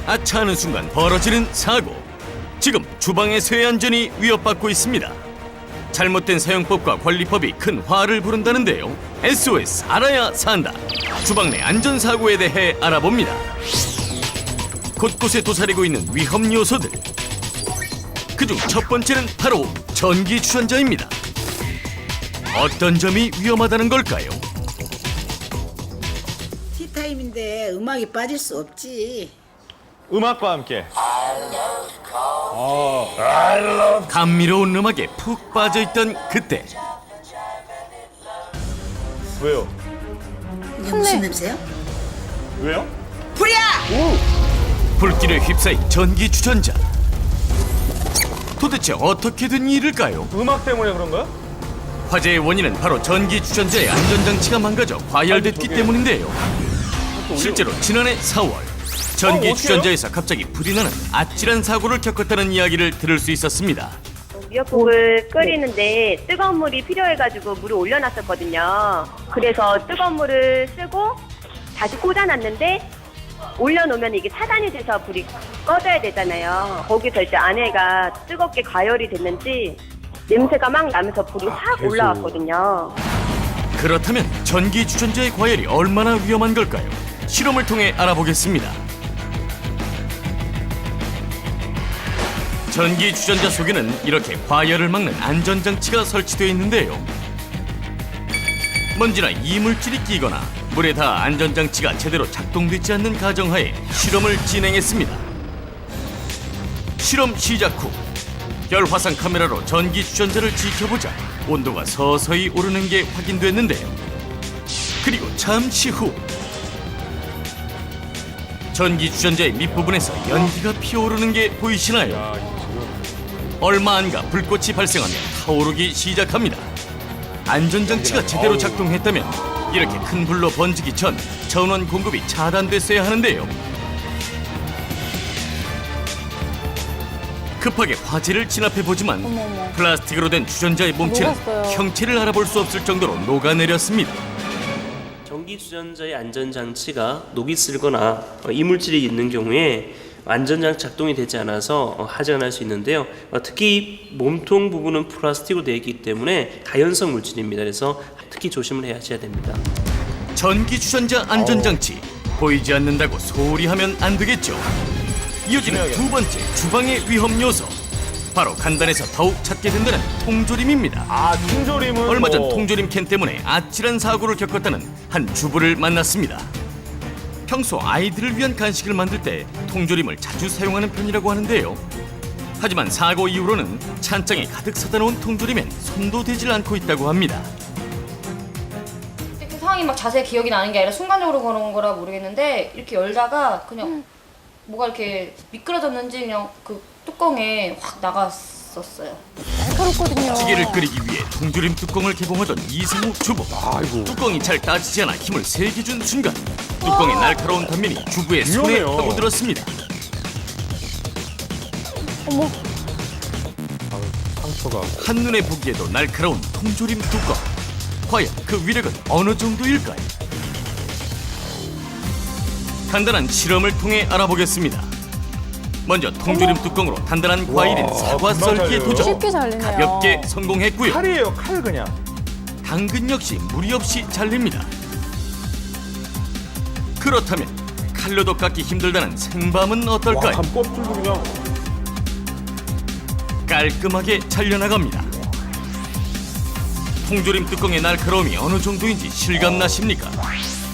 아차 하는 순간 벌어지는 사고. 지금 주방에서의 안전이 위협받고 있습니다. 잘못된 사용법과 관리법이 큰 화를 부른다는데요. SOS 알아야 산다. 주방 내 안전사고에 대해 알아봅니다. 곳곳에 도사리고 있는 위험 요소들. 그중 첫 번째는 바로 전기 주전자입니다. 어떤 점이 위험하다는 걸까요? 티타임인데 음악이 빠질 수 없지. 음악과 함께. 감미로운 음악에 푹 빠져있던 그때 왜요? 이게 무슨 냄새야? 왜요? 불이야! 불길에 휩싸인 전기 주전자. 도대체 어떻게 된 일일까요? 음악 때문에 그런가요? 화재의 원인은 바로 전기 주전자의 안전장치가 망가져 과열됐기 때문인데요. 실제로 지난해 4월 전기 어떡해요? 주전자에서 갑자기 불이 나는 아찔한 사고를 겪었다는 이야기를 들을 수 있었습니다. 미역국을 끓이는데 뜨거운 물이 필요해가지고 물을 올려놨었거든요. 그래서 뜨거운 물을 쓰고 다시 꽂아놨는데 올려놓으면 이게 차단이 돼서 불이 꺼져야 되잖아요. 거기서 이제 아내가 뜨겁게 가열이 됐는지 냄새가 막 나면서 불이 확 올라왔거든요. 그렇다면 전기 주전자의 과열이 얼마나 위험한 걸까요? 실험을 통해 알아보겠습니다. 전기 주전자 속에는 이렇게 과열을 막는 안전장치가 설치되어 있는데요. 먼지나 이물질이 끼거나 물에 닿아 안전장치가 제대로 작동되지 않는 가정하에 실험을 진행했습니다. 실험 시작 후 열화상 카메라로 전기 주전자를 지켜보자 온도가 서서히 오르는 게 확인됐는데요. 그리고 잠시 후 전기 주전자의 밑부분에서 연기가 피어오르는 게 보이시나요? 얼마 안 가 불꽃이 발생하며 타오르기 시작합니다. 안전장치가 제대로 작동했다면 이렇게 큰 불로 번지기 전 전원 공급이 차단됐어야 하는데요. 급하게 화재를 진압해보지만 플라스틱으로 된 주전자의 몸체는 형체를 알아볼 수 없을 정도로 녹아내렸습니다. 전기 주전자의 안전장치가 녹이 슬거나 이물질이 있는 경우에 안전장치 작동이 되지 않아서 화재가 날 수 있는데요. 특히 몸통 부분은 플라스틱으로 되어 있기 때문에 다연성 물질입니다. 그래서 특히 조심을 하셔야 됩니다. 전기 주전자 안전장치 보이지 않는다고 소홀히 하면 안 되겠죠. 이어지는 두 번째 주방의 위험 요소, 바로 간단해서 더욱 찾게 된다는 통조림입니다. 아, 통조림은 얼마 전 뭐- 통조림 캔 때문에 아찔한 사고를 겪었다는 한 주부를 만났습니다. 평소 아이들을 위한 간식을 만들 때 통조림을 자주 사용하는 편이라고 하는데요. 하지만 사고 이후로는 찬장에 가득 사다 놓은 통조림엔 손도 대질 않고 있다고 합니다. 그 상황이 막 자세히 기억이 나는 게 아니라 순간적으로 그런 거라 모르겠는데 이렇게 열다가 그냥 뭐가 이렇게 미끄러졌는지 그냥 그 뚜껑에 확 나갔었어요. 날카롭거든요. 찌개를 끓이기 위해 통조림 뚜껑을 개봉하던 이승우 주부. 뚜껑이 잘 따지지 않아 힘을 세게 준 순간 뚜껑의 날카로운 단면이 주부의 손에 위험해요. 파고들었습니다. 상처가. 한눈에 보기에도 날카로운 통조림 뚜껑. 과연 그 위력은 어느 정도일까요? 간단한 실험을 통해 알아보겠습니다. 먼저 통조림 뚜껑으로 단단한 과일인 사과 금방 썰기에 잘려요. 도전. 쉽게 잘리네요. 가볍게 성공했고요. 칼이에요, 칼 그냥. 당근 역시 무리 없이 잘립니다. 그렇다면 칼로도 깎기 힘들다는 생밤은 어떨까요? 한 껍질도 그냥. 깔끔하게 잘려나갑니다. 통조림 뚜껑의 날카로움이 어느 정도인지 실감나십니까?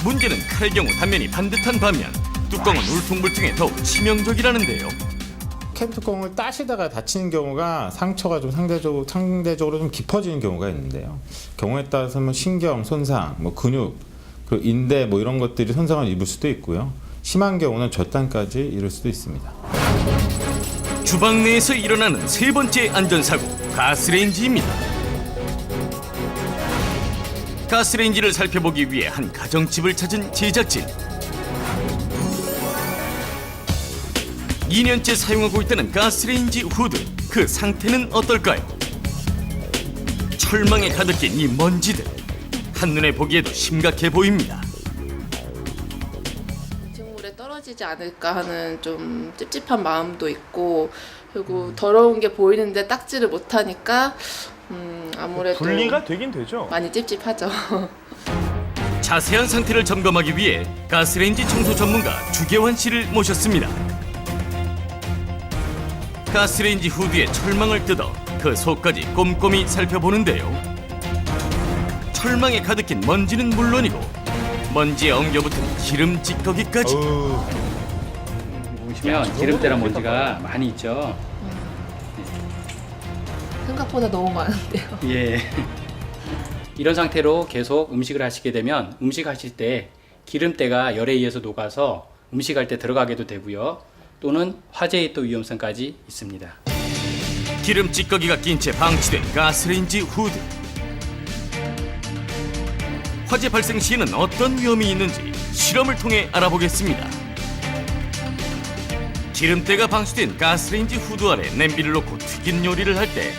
문제는 칼의 경우 단면이 반듯한 반면 뚜껑은 울퉁불퉁해 더욱 치명적이라는데요. 캔 뚜껑을 따시다가 다치는 경우가 상처가 좀 상대적으로 좀 깊어지는 경우가 있는데요. 경우에 따라서는 신경 손상, 뭐 근육, 그리고 인대 뭐 이런 것들이 손상을 입을 수도 있고요. 심한 경우는 절단까지 이를 수도 있습니다. 주방 내에서 일어나는 세 번째 안전사고, 가스레인지입니다. 가스레인지를 살펴보기 위해 한 가정집을 찾은 제작진. 2년째 사용하고 있다는 가스레인지 후드, 그 상태는 어떨까요? 철망에 가득 낀 이 먼지들, 한눈에 보기에도 심각해 보입니다. 등물에 떨어진 하시지 않을까 하는 좀 찝찝한 마음도 있고, 그리고 더러운 게 보이는데 닦지를 못하니까 아무래도 분리가 되긴 되죠. 많이 찝찝하죠. 자세한 상태를 점검하기 위해 가스레인지 청소 전문가 주계환 씨를 모셨습니다. 가스레인지 후드에 철망을 뜯어 그 속까지 꼼꼼히 살펴보는데요. 철망에 가득힌 먼지는 물론이고 먼지에 엉겨붙은 기름 찌꺼기까지. 보시면 기름때랑 먼지가 많이 있죠. 생각보다 너무 많은데요. 예. 이런 상태로 계속 음식을 하시게 되면 음식 하실 때 기름때가 열에 의해서 녹아서 음식할 때 들어가게도 되고요. 또는 화재의 또 위험성까지 있습니다. 기름 찌꺼기가 낀 채 방치된 가스레인지 후드. 화재 발생 시에는 어떤 위험이 있는지 실험을 통해 알아보겠습니다. 기름때가 방치된 가스레인지 후드 아래 냄비를 놓고 튀긴 요리를 할 때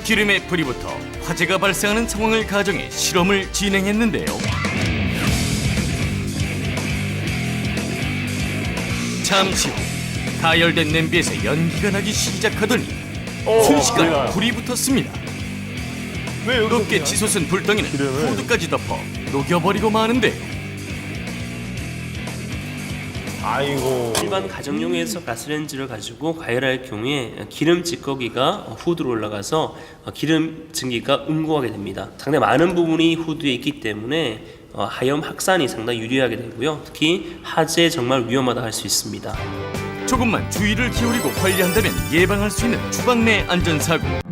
기름에 불이 붙어 화재가 발생하는 상황을 가정해 실험을 진행했는데요. 잠시 후 가열된 냄비에서 연기가 나기 시작하더니 순식간에 불이 나요. 불이 붙었습니다. 왜 여기서 높게 그냥 치솟은 불덩이는 기름을? 후드까지 덮어 녹여버리고 마는데요. 아이고. 일반 가정용에서 가스레인지를 가지고 가열할 경우에 기름 찌꺼기가 후드로 올라가서 기름 증기가 응고하게 됩니다. 상당히 많은 부분이 후드에 있기 때문에 하염 확산이 상당히 유리하게 되고요. 특히 화재에 정말 위험하다 할 수 있습니다. 조금만 주의를 기울이고 관리한다면 예방할 수 있는 주방 내 안전사고.